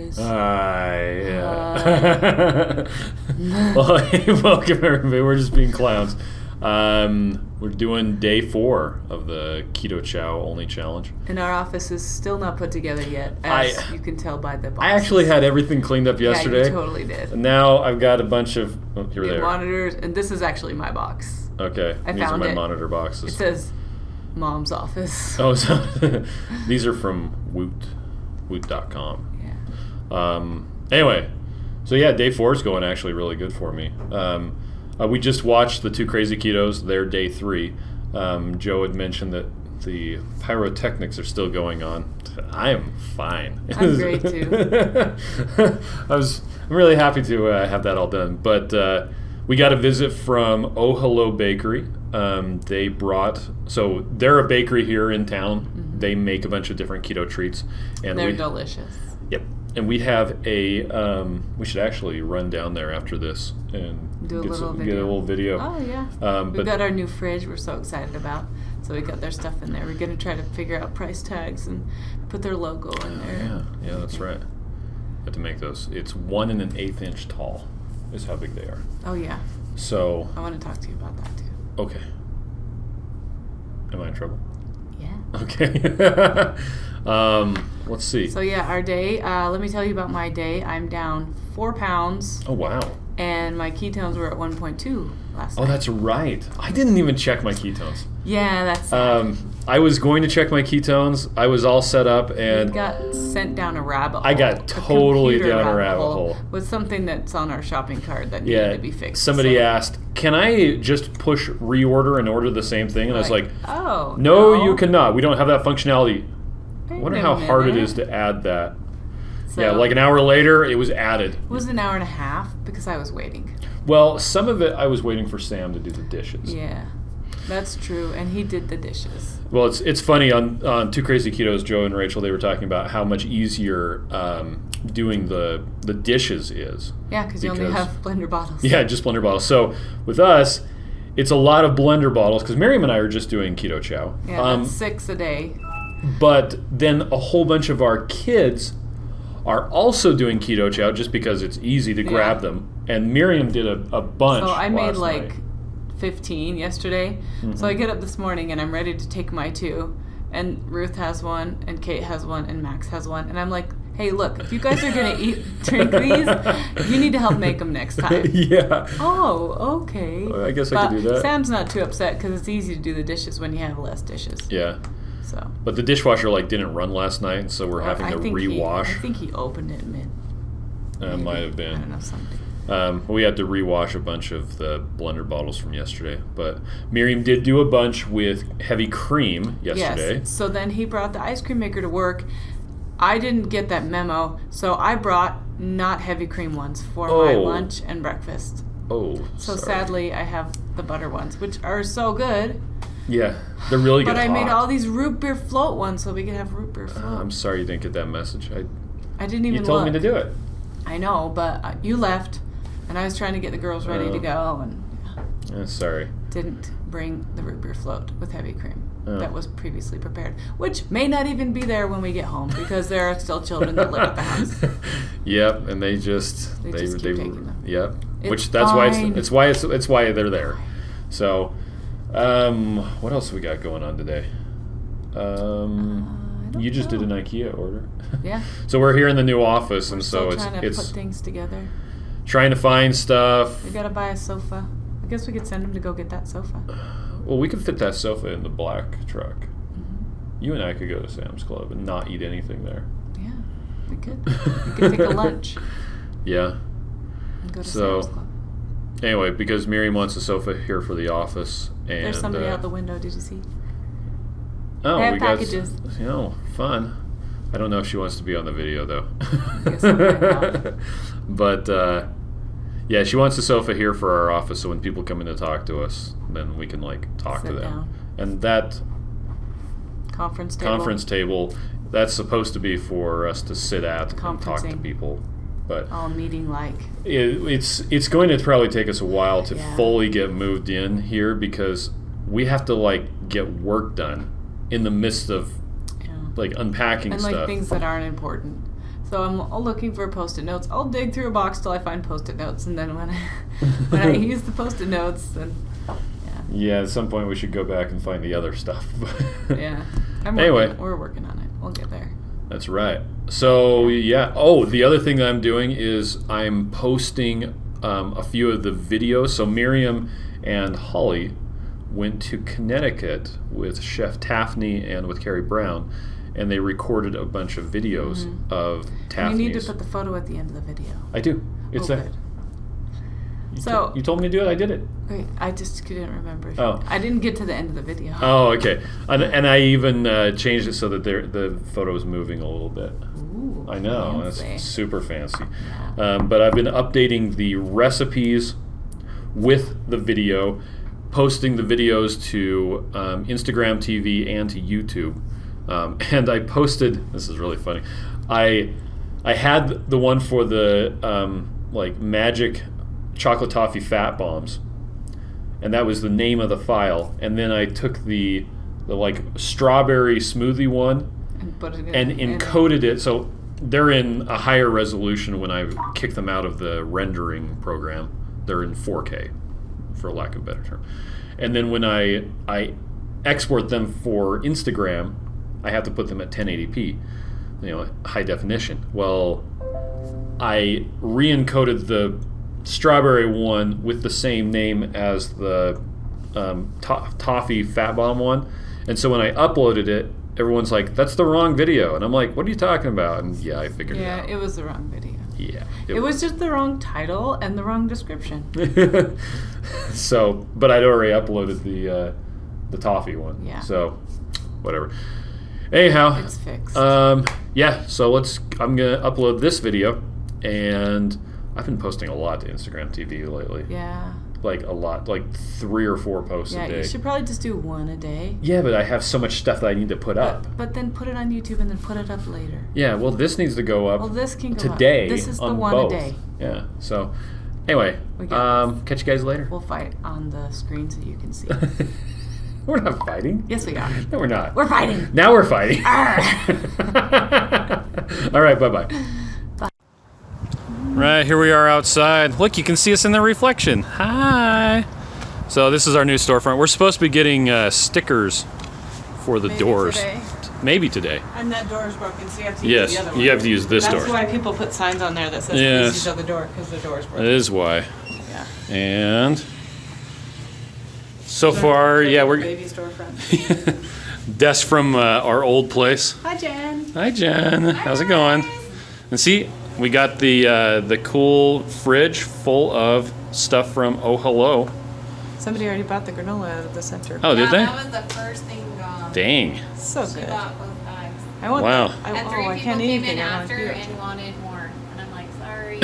guys. Yeah. Well, hey, welcome everybody. We're just being clowns. We're doing day 4 of the Keto Chow only challenge. And our office is still not put together yet, as you can tell by the boxes. I actually had everything cleaned up yesterday. Yeah, you totally did. And now I've got a bunch of new monitors, and this is actually my box. Okay, these are my monitor boxes. It says Mom's office. Oh, so these are from Woot.com. Yeah. Anyway, so yeah, day 4 is going actually really good for me. We just watched the 2 Crazy Ketos. They're day 3. Joe had mentioned that the pyrotechnics are still going on. I am fine. I'm great too. I'm really happy to have that all done. But we got a visit from Oh Hello Bakery. They brought, so they're a bakery here in town. Mm-hmm. They make a bunch of different keto treats, and they're delicious. Yep. And we have we should actually run down there after this and get a little video. Oh, yeah. We've got our new fridge we're so excited about. So we got their stuff in there. We're going to try to figure out price tags and put their logo in there. Yeah, that's right. Have to make those. It's 1 1/8 inch tall is how big they are. Oh, yeah. So I want to talk to you about that, too. Okay. Am I in trouble? Yeah. Okay. Let's see. So yeah, our day. Let me tell you about my day. I'm down 4 pounds. Oh wow. And my ketones were at 1.2 last night. Oh, that's right. I didn't even check my ketones. Yeah, that's. I was going to check my ketones. I was all set up and. You got sent down a rabbit hole. I got totally down a rabbit hole. With something that's on our shopping cart that needed to be fixed. Somebody asked, "Can I just push reorder and order the same thing?" And I was like, "Oh, no, you cannot. We don't have that functionality." I wonder how hard it is to add that. So, yeah, like an hour later, it was added. It was an hour and a half because I was waiting. Well, some of it I was waiting for Sam to do the dishes. Yeah, that's true, and he did the dishes. Well, it's funny, on 2 Crazy Ketos, Joe and Rachel, they were talking about how much easier doing the dishes is. Yeah, because you only have blender bottles. Yeah, just blender bottles. So with us, it's a lot of blender bottles, because Miriam and I are just doing Keto Chow. Yeah, that's 6 a day. But then a whole bunch of our kids are also doing Keto Chow just because it's easy to grab them. And Miriam did a bunch. So I made like night. 15 yesterday. Mm-hmm. So I get up this morning and I'm ready to take my 2. And Ruth has one, and Kate has one, and Max has one. And I'm like, hey, look, if you guys are going to drink these, you need to help make them next time. Yeah. Oh, okay. Well, I guess I could do that. Sam's not too upset because it's easy to do the dishes when you have less dishes. Yeah. So. But the dishwasher didn't run last night, so we're having to rewash. I think he opened it mid. Might have been. I don't know, something. We had to rewash a bunch of the blender bottles from yesterday. But Miriam did do a bunch with heavy cream yesterday. Yes. So then he brought the ice cream maker to work. I didn't get that memo, so I brought not heavy cream ones for my lunch and breakfast. Oh, so sadly, I have the butter ones, which are so good. Yeah, they're really good. But I made all these root beer float ones so we could have root beer float. I'm sorry you didn't get that message. I didn't even look. You told me to do it. I know, but you left, and I was trying to get the girls ready to go, and sorry. Didn't bring the root beer float with heavy cream that was previously prepared, which may not even be there when we get home because there are still children that live at the house. Yep, and they just keep taking them. Yep, it's why they're there. So. What else have we got going on today? You just did an IKEA order. Yeah. So we're here in the new office, and so it's trying to put things together. Trying to find stuff. We gotta buy a sofa. I guess we could send him to go get that sofa. Well, we could fit that sofa in the black truck. Mm-hmm. You and I could go to Sam's Club and not eat anything there. Yeah, we could. We could take a lunch. Yeah. And go to Sam's Club. Anyway, because Miriam wants a sofa here for the office, and there's somebody out the window. Did you see? Oh, they have packages. Fun. I don't know if she wants to be on the video though. I guess not. But yeah, she wants a sofa here for our office, so when people come in to talk to us, then we can talk to them. Down. And that conference table, that's supposed to be for us to sit at and talk to people. But meeting it's going to probably take us a while to fully get moved in here because we have to get work done in the midst of unpacking and stuff things that aren't important. So I'm looking for Post-it notes. I'll dig through a box till I find Post-it notes, and then when I use the Post-it notes, then yeah. At some point we should go back and find the other stuff. Yeah. We're working on it. We'll get there. That's right. So yeah. Oh, the other thing that I'm doing is I'm posting a few of the videos. So Miriam and Holly went to Connecticut with Chef Taffney and with Carrie Brown, and they recorded a bunch of videos of Taffney's. You need to put the photo at the end of the video. I do. It's there. Good. So you told me to do it. I did it. Wait, I just couldn't remember. Oh. I didn't get to the end of the video. Oh, okay. And I even changed it so that the photo is moving a little bit. Ooh, I know. fancy. That's super fancy. Yeah. But I've been updating the recipes with the video, posting the videos to Instagram TV and to YouTube. And I posted, this is really funny, I had the one for the magic chocolate toffee fat bombs, and that was the name of the file, and then I took the strawberry smoothie one and encoded it, so they're in a higher resolution when I kick them out of the rendering program. They're in 4K, for lack of a better term. And then when I export them for Instagram, I have to put them at 1080p, high definition. Well, I re-encoded the strawberry one with the same name as the toffee fat bomb one, and so when I uploaded it, everyone's like, "That's the wrong video," and I'm like, "What are you talking about?" And yeah, I figured it out. Yeah, it was the wrong video. Yeah, it was just the wrong title and the wrong description. So, but I'd already uploaded the toffee one. Yeah. So, whatever. Anyhow, it's fixed. Yeah. So I'm gonna upload this video, and I've been posting a lot to Instagram TV lately. Yeah. Like a lot, like 3 or 4 posts a day. Yeah, you should probably just do one a day. Yeah, but I have so much stuff that I need to put up. But then put it on YouTube and then put it up later. Yeah, well, this needs to go up. Well, this can go today. Up. This is the on one both. a day. Yeah. So, anyway, catch you guys later. We'll fight on the screen so you can see. We're not fighting. Yes, we are. No, we're not. We're fighting. Now we're fighting. All right, bye-bye. Right, here we are outside. Look, you can see us in the reflection. Hi. So this is our new storefront. We're supposed to be getting stickers for the doors. Today. Maybe today. And that door is broken, so you have to use the other one. You have to use this door. That's why people put signs on there that says please use the other door, because the door is broken. That is why. Yeah. And so far, we're baby storefront. desk from our old place. Hi, Jen. Hi, Jen. How's it going? And see, we got the cool fridge full of stuff from Oh Hello. Somebody already bought the granola out of the center. Oh, did they? That was the first thing gone. Dang. So She good. bought both bags. I want Wow. that. And 3 I people can't eat came in anything. I want after to do it. and wanted more. And I'm like, sorry.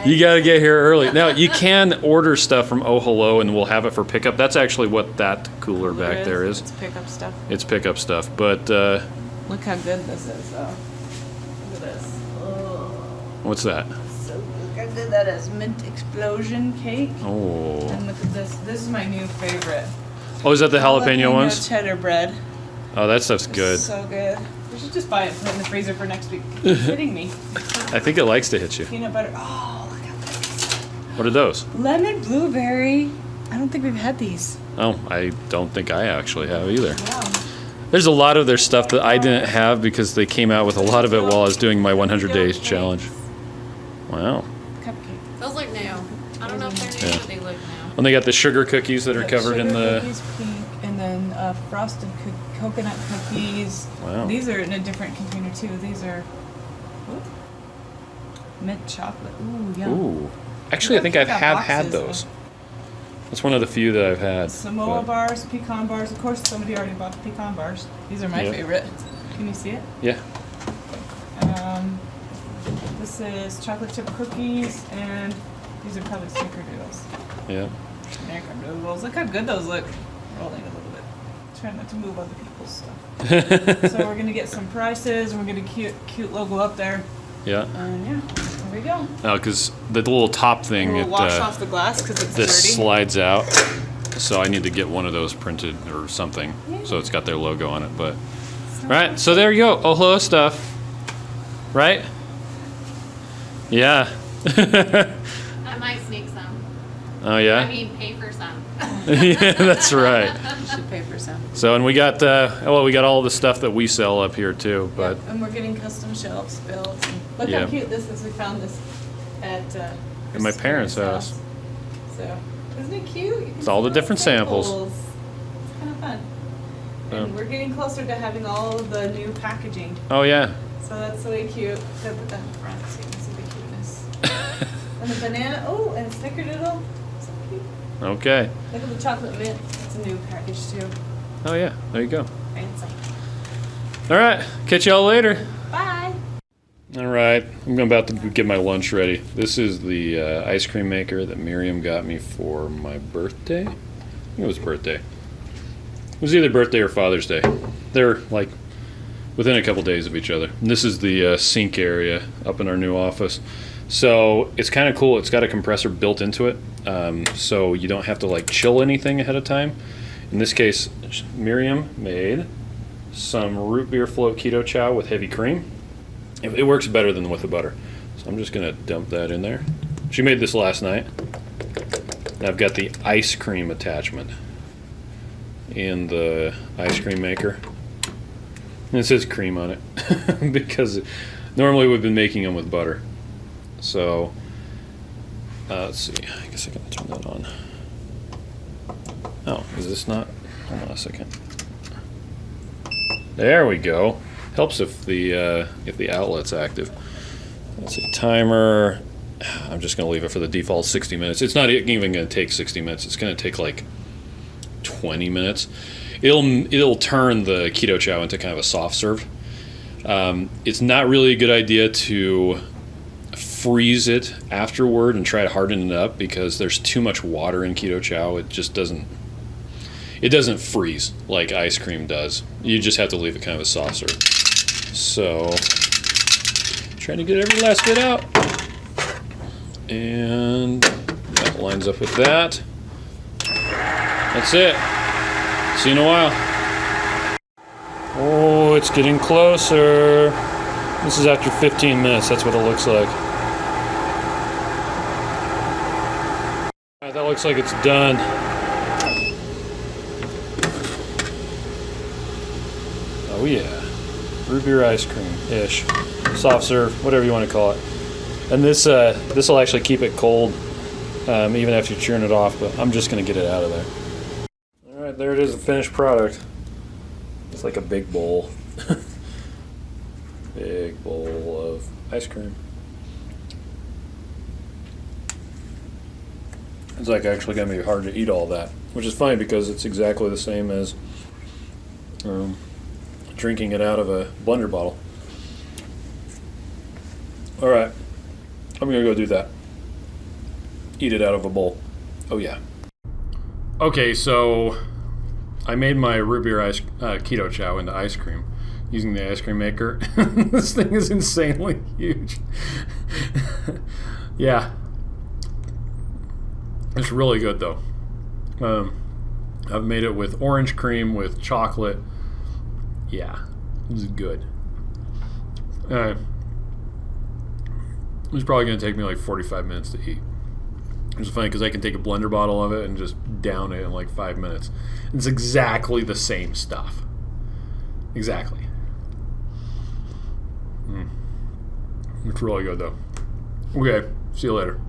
You got to get here early. Now, you can order stuff from Oh Hello, and we'll have it for pickup. That's actually what that cooler back there is. It's pickup stuff. It's pickup stuff. But Look how good this is, though. Look at this. Oh, what's that? so good. Look how good that is. Mint explosion cake. Oh. And look at this. This is my new favorite. Oh, is that the jalapeno ones? Cheddar bread. Oh, that stuff's It's good. so good. We should just buy it and put it in the freezer for next week. It's hitting me. I think it likes to hit you. Peanut butter. Oh, look how good. What are those? Lemon blueberry. I don't think we've had these. Oh, I don't think I actually have either. Wow. There's a lot of their stuff that I didn't have because they came out with a lot of it while I was doing my 100 days challenge. Wow. Cupcake. Those look new. I don't know if they're new, Yeah. but they look new. And they got the sugar cookies that are Yeah, covered in sugar the... cookies, pink, and then frosted coconut cookies. Wow. These are in a different container too. These are mint chocolate. Ooh, yum. Ooh. Actually, I think I Got have boxes, had those. That's one of the few that I've had. Samoa but- bars, pecan bars. Of course, somebody already bought the pecan bars. These are my Yep. favorite. Can you see it? Yeah. This is chocolate chip cookies, and these are probably snickerdoodles. Yeah. Snickerdoodles. Look how good those look. Rolling a little bit. Trying not to move other people's stuff. So we're gonna get some prices, and we're gonna cute logo up there. Yeah. And yeah, there we go. Oh, because the little top thing, We'll wash off the glass because it's this dirty. slides out. So I need to get one of those printed or something. So it's got their logo on it. But right. So there you go. Oh Hello stuff. Right? Yeah. I might sneak some. Oh yeah. I mean, pay for some. Yeah, that's right. You should pay for some. So, and we got we got all the stuff that we sell up here too, but And we're getting custom shelves built. Look Yeah. how cute this is. We found this at At my parents' house. So, isn't it cute? You can It's all see the different samples. It's kind of fun. Yeah. And we're getting closer to having all of the new packaging. oh yeah. So that's really cute. So I put that in the front so you can see the cuteness. And the banana, oh, and snickerdoodle. So cute. Okay. Look at the chocolate mint. It's a new package too. Oh yeah. There you go. Fancy. All right. Catch y'all later. Bye. All right. I'm about to get my lunch ready. This is the ice cream maker that Miriam got me for my birthday. I think it was birthday. It was either birthday or Father's Day. They're like within a couple days of each other. And this is the sink area up in our new office. So it's kind of cool. It's got a compressor built into it, so you don't have to like chill anything ahead of time. In this case, Miriam made some root beer float keto chow with heavy cream. It works better than with the butter. So I'm just gonna dump that in there. She made this last night. And I've got the ice cream attachment in the ice cream maker. And it says cream on it because normally we've been making them with butter. So let's see. I guess I can turn that on. Oh, is this not? Hold on a second. There we go. Helps if the outlet's active. Let's see. Timer. I'm just gonna leave it for the default 60 minutes. It's not even gonna take 60 minutes. It's gonna take like 20 minutes. It'll turn the keto chow into kind of a soft serve. It's not really a good idea to freeze it afterward and try to harden it up because there's too much water in keto chow. It just doesn't freeze like ice cream does. You just have to leave it kind of a soft serve. So trying to get every last bit out, and that lines up with that. That's it. See you in a while. Oh, it's getting closer. This is after 15 minutes. That's what it looks like. All right, that looks like it's done. Oh yeah. Root beer ice cream-ish. Soft serve, whatever you want to call it. And this will actually keep it cold even after you churn it off, but I'm just going to get it out of there. All right, there it is, the finished product. It's like a big bowl. Big bowl of ice cream. It's like actually going to be hard to eat all that, which is funny because it's exactly the same as drinking it out of a blender bottle. All right, I'm gonna go do that. Eat it out of a bowl. Oh yeah. Okay, so I made my root beer keto chow into ice cream using the ice cream maker. This thing is insanely huge. Yeah, it's really good though. I've made it with orange cream with chocolate. Yeah, this is good. It's probably going to take me like 45 minutes to eat. It's funny because I can take a blender bottle of it and just down it in like 5 minutes. It's exactly the same stuff. Exactly. It's really good though. Okay, see you later.